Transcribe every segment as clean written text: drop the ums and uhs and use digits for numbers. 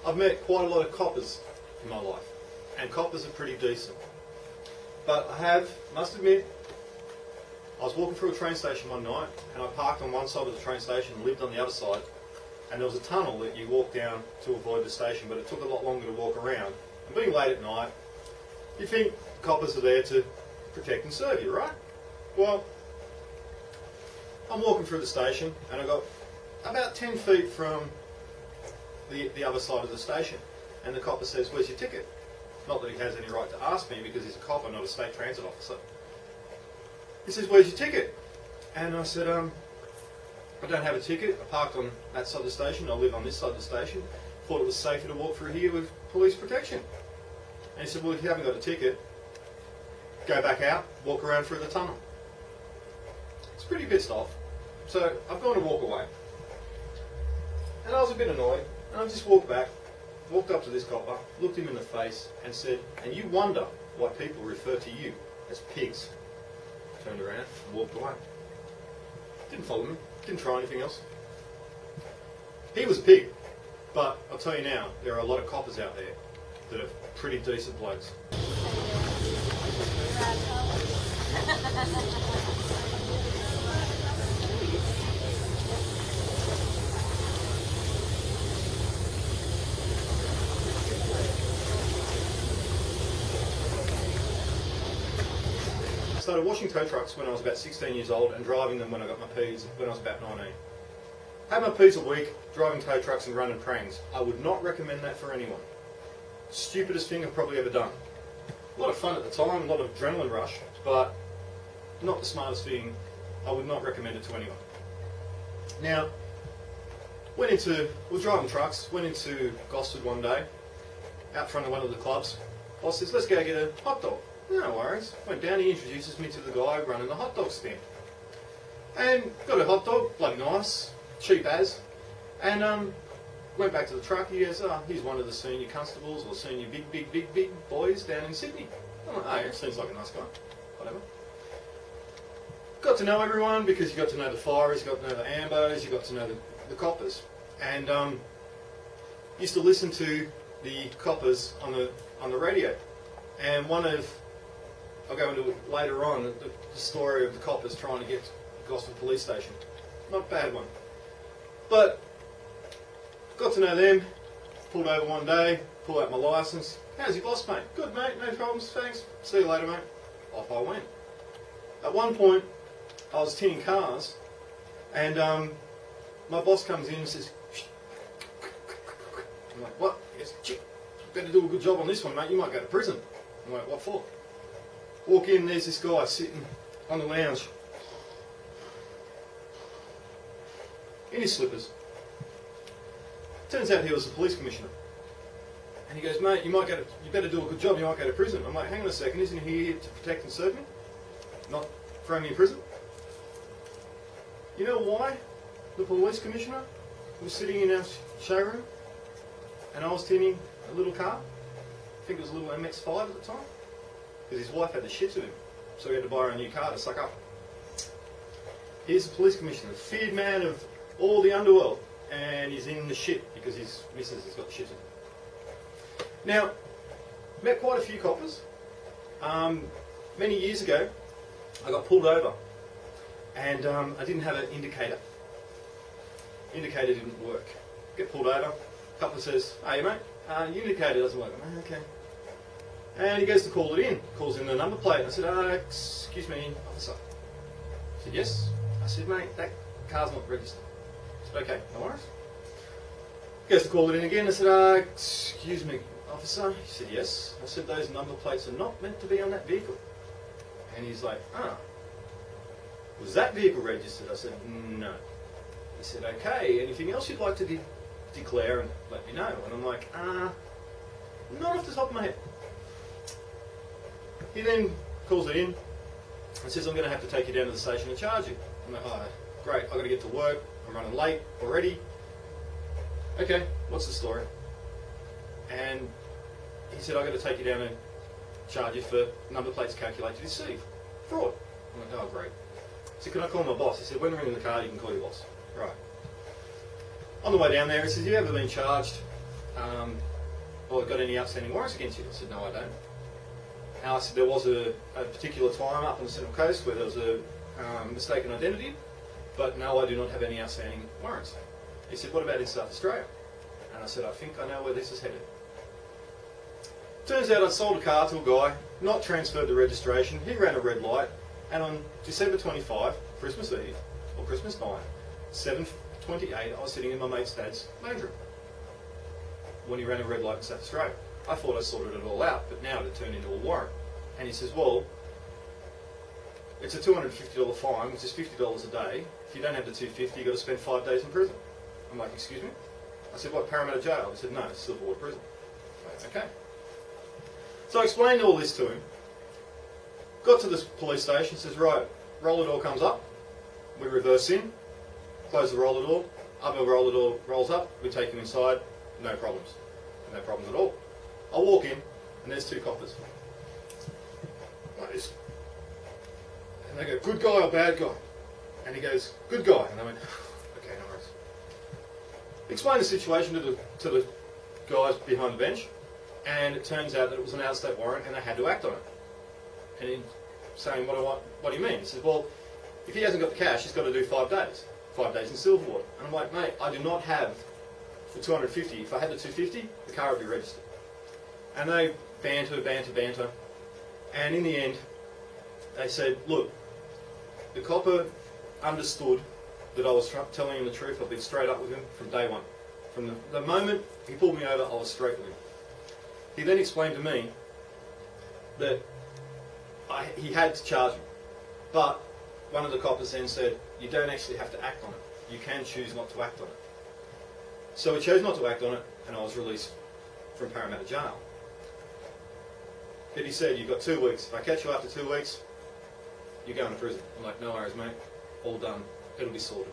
I've met quite a lot of coppers in my life, and coppers are pretty decent. But must admit, I was walking through a train station one night, and I parked on one side of the train station and lived on the other side, and there was a tunnel that you walk down to avoid the station, but it took a lot longer to walk around. And being late at night, you think coppers are there to protect and serve you, right? Well, I'm walking through the station, and I got about 10 feet from the other side of the station, and the copper says, "Where's your ticket?" Not that he has any right to ask me because he's a copper, not a state transit officer. He says, "Where's your ticket?" And I said, "I don't have a ticket. I parked on that side of the station. I live on this side of the station. Thought it was safer to walk through here with police protection." And he said, "Well, if you haven't got a ticket, go back out, walk around through the tunnel." It's pretty pissed off. So I've gone to walk away. And I was a bit annoyed. And I just walked back, walked up to this copper, looked him in the face and said, "And you wonder why people refer to you as pigs." Turned around and walked away. Didn't follow me, didn't try anything else. He was a pig, but I'll tell you now, there are a lot of coppers out there that are pretty decent blokes. I started washing tow trucks when I was about 16 years old and driving them when I got my Ps when I was about 19. Had my Ps a week, driving tow trucks and running pranks. I would not recommend that for anyone. Stupidest thing I've probably ever done. A lot of fun at the time, a lot of adrenaline rush, but not the smartest thing. I would not recommend it to anyone. Now, we're driving trucks, went into Gosford one day, out front of one of the clubs. Boss says, "Let's go get a hot dog." No worries. Went down, he introduces me to the guy running the hot dog stand. And got a hot dog, bloody nice, cheap as. And went back to the truck, he goes, "He's one of the senior constables or senior big boys down in Sydney." I'm like, "Oh yeah, seems like a nice guy." Whatever. Got to know everyone because you got to know the fireys, you got to know the ambos, you got to know the coppers. And used to listen to the coppers on the radio. And I'll go into it later on, the story of the coppers trying to get to Gosford Police Station. Not a bad one. But got to know them, pulled over one day, pulled out my licence. "How's your boss, mate?" "Good, mate, no problems, thanks. See you later, mate." Off I went. At one point, I was tinning cars, and my boss comes in and says, I'm like, "What?" He goes, "You better do a good job on this one, mate, you might go to prison." I'm like, "What for?" Walk in, there's this guy sitting on the lounge in his slippers. Turns out he was the police commissioner. And he goes, "Mate, you better do a good job, you might go to prison." I'm like, "Hang on a second, isn't he here to protect and serve me? Not throw me in prison?" You know why the police commissioner was sitting in our showroom and I was tinning a little car? I think it was a little MX-5 at the time. Because his wife had the shits with him, so he had to buy her a new car to suck up. Here's the police commissioner, the feared man of all the underworld, and he's in the shit because his missus has got the shits with him. Now, met quite a few coppers. Many years ago, I got pulled over, and I didn't have an indicator. Indicator didn't work. Get pulled over. Copper says, "Hey mate, your indicator doesn't work." I'm like, "Okay." And he goes to call it in. Calls in the number plate. And I said, "Excuse me, officer." He said, "Yes." I said, "Mate, that car's not registered." I said, "Okay, no worries." He goes to call it in again. I said, "Excuse me, officer." He said, "Yes." I said, "Those number plates are not meant to be on that vehicle." And he's like, "Was that vehicle registered?" I said, "No." He said, "Okay, anything else you'd like to declare and let me know?" And I'm like, not off the top of my head. He then calls it in and says, "I'm going to have to take you down to the station and charge you." I'm like, "Oh, great, I've got to get to work, I'm running late already." "Okay, what's the story?" And he said, "I've got to take you down and charge you for number plates calculated to deceive. Fraud." I'm like, "Oh, great." He said, "Can I call my boss?" He said, "When we're in the car, you can call your boss." Right. On the way down there, he says, "You ever been charged well, got any outstanding warrants against you? I said, no, I don't. And I said, there was a particular time up on the Central Coast where there was a mistaken identity, but no, I do not have any outstanding warrants. He said, what about in South Australia? And I said, I think I know where this is headed. Turns out I sold a car to a guy, not transferred the registration, he ran a red light, and on December 25, Christmas Eve, or Christmas night, 7:28, I was sitting in my mate's dad's lounge room when he ran a red light in South Australia. I thought I sorted it all out, but now it had turned into a warrant. And he says, well, it's a $250 fine, which is $50 a day. If you don't have the $250, you've got to spend 5 days in prison. I'm like, excuse me? I said, what, Parramatta Jail? He said, no, it's Silverwater Prison. I'm like, okay. So I explained all this to him. Got to this police station, says, right, roller door comes up, we reverse in, close the roller door, other roller door rolls up, we take him inside, no problems. No problems at all. I walk in, and there's two coppers. Like this. And they go, good guy or bad guy? And he goes, good guy. And I went, okay, no worries. Explained the situation to the guys behind the bench, and it turns out that it was an out-of-state warrant and they had to act on it. And he's saying, what do you mean? He says, well, if he hasn't got the cash, he's got to do 5 days. 5 days in Silverwater. And I'm like, mate, I do not have the 250. If I had the 250, the car would be registered. And they banter. And in the end, they said, look, the copper understood that I was telling him the truth. I've been straight up with him from day one. From the moment he pulled me over, I was straight with him. He then explained to me that he had to charge me. But one of the coppers then said, you don't actually have to act on it. You can choose not to act on it. So we chose not to act on it, and I was released from Parramatta Jail. But he said, you've got 2 weeks. If I catch you after 2 weeks, you're going to prison. I'm like, no worries, mate. All done. It'll be sorted.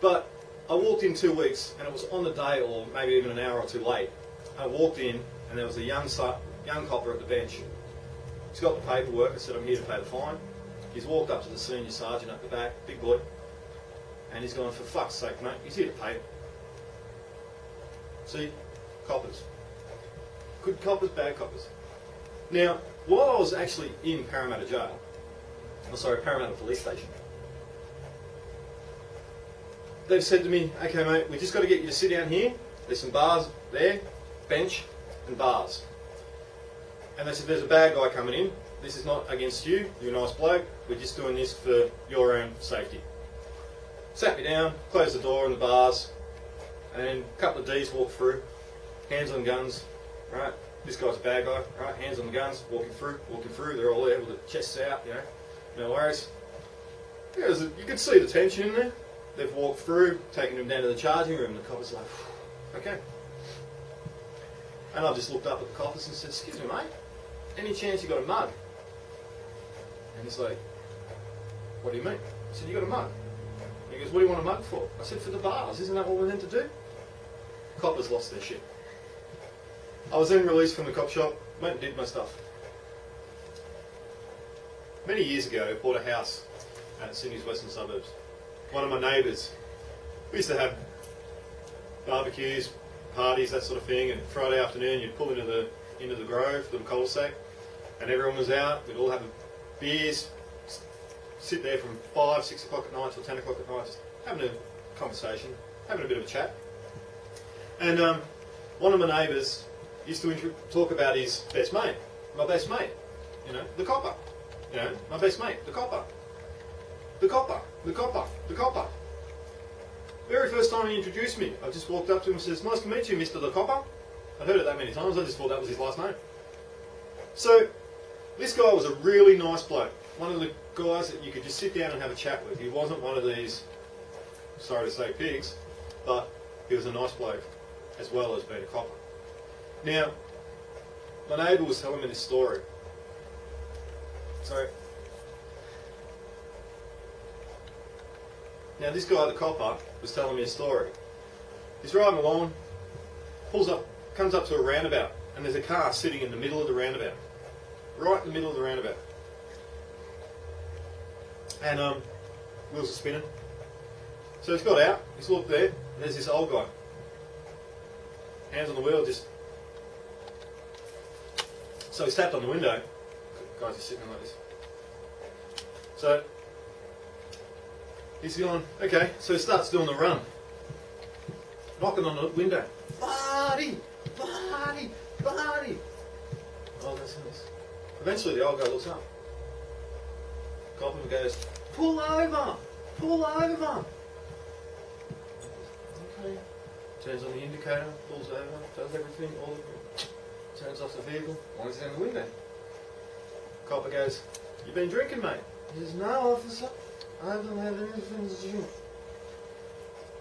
But I walked in 2 weeks, and it was on the day, or maybe even an hour or two late. I walked in, and there was a young copper at the bench. He's got the paperwork. I said, I'm here to pay the fine. He's walked up to the senior sergeant at the back, big boy, and he's gone, for fuck's sake, mate, he's here to pay it. See? Coppers. Good coppers, bad coppers. Now, while I was actually in Parramatta Jail, Parramatta Police Station, they've said to me, okay mate, we just got to get you to sit down here. There's some bars there, bench and bars. And they said, there's a bad guy coming in. This is not against you. You're a nice bloke. We're just doing this for your own safety. Sat me down, closed the door in the bars, and then a couple of Ds walked through, hands on guns, right? This guy's a bad guy, right? Hands on the guns, walking through. They're all there with the chests out, no worries. Yeah, you could see the tension in there. They've walked through, taken him down to the charging room, and the copper's like, okay. And I just looked up at the coppers and said, excuse me, mate, any chance you got a mug? And he's like, what do you mean? I said, you got a mug? And he goes, what do you want a mug for? I said, for the bars, isn't that what we're meant to do? Coppers lost their shit. I was then released from the cop shop, went and did my stuff. Many years ago, I bought a house at Sydney's western suburbs. One of my neighbours, we used to have barbecues, parties, that sort of thing, and Friday afternoon you'd pull into the Grove, little cul-de-sac, and everyone was out, we'd all have beers, sit there from 5, 6 o'clock at night till 10 o'clock at night, just having a conversation, having a bit of a chat. And one of my neighbours used to talk about his best mate, my best mate, the copper. My best mate, the copper. The copper, the copper, the copper. Very first time he introduced me, I just walked up to him and says, nice to meet you, Mr. the Copper. I'd heard it that many times, I just thought that was his last name. So, this guy was a really nice bloke. One of the guys that you could just sit down and have a chat with. He wasn't one of these, sorry to say, pigs, but he was a nice bloke, as well as being a copper. Now, my neighbour was telling me this story. So, now this guy, the copper, was telling me a story. He's riding along, pulls up, comes up to a roundabout, and there's a car sitting in the middle of the roundabout. Right in the middle of the roundabout. And wheels are spinning. So he's got out, he's looked there, and there's this old guy. hands on the wheel, just. So he's tapped on the window. Guys are sitting like this. So he's going, okay, so he starts doing the run. Knocking on the window. Buddy! Buddy! Buddy! Oh, that's nice. Eventually the old guy looks up. Coppa goes, pull over! Pull over! Okay. Turns on the indicator, pulls over, does everything, turns off the vehicle, winds down the window. Coppa goes, you been drinking, mate? He says, no, officer, I haven't had anything to drink.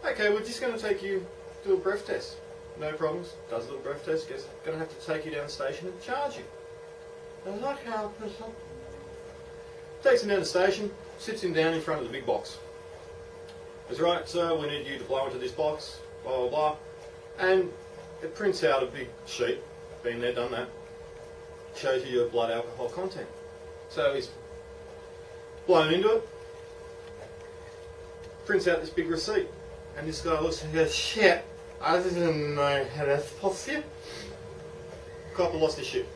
Okay, we're just going to take you do a breath test. No problems. Does a little breath test. Guess going to have to take you down the station and charge you. Does that help? Takes him down the station, sits him down in front of the big box. That's right, sir, we need you to blow into this box, blah, blah, blah. And it prints out a big sheet. Been there, done that. Shows you your blood alcohol content. So he's blown into it, prints out this big receipt. And this guy looks and goes, shit, I didn't know how that's possible. Coppa lost his shit.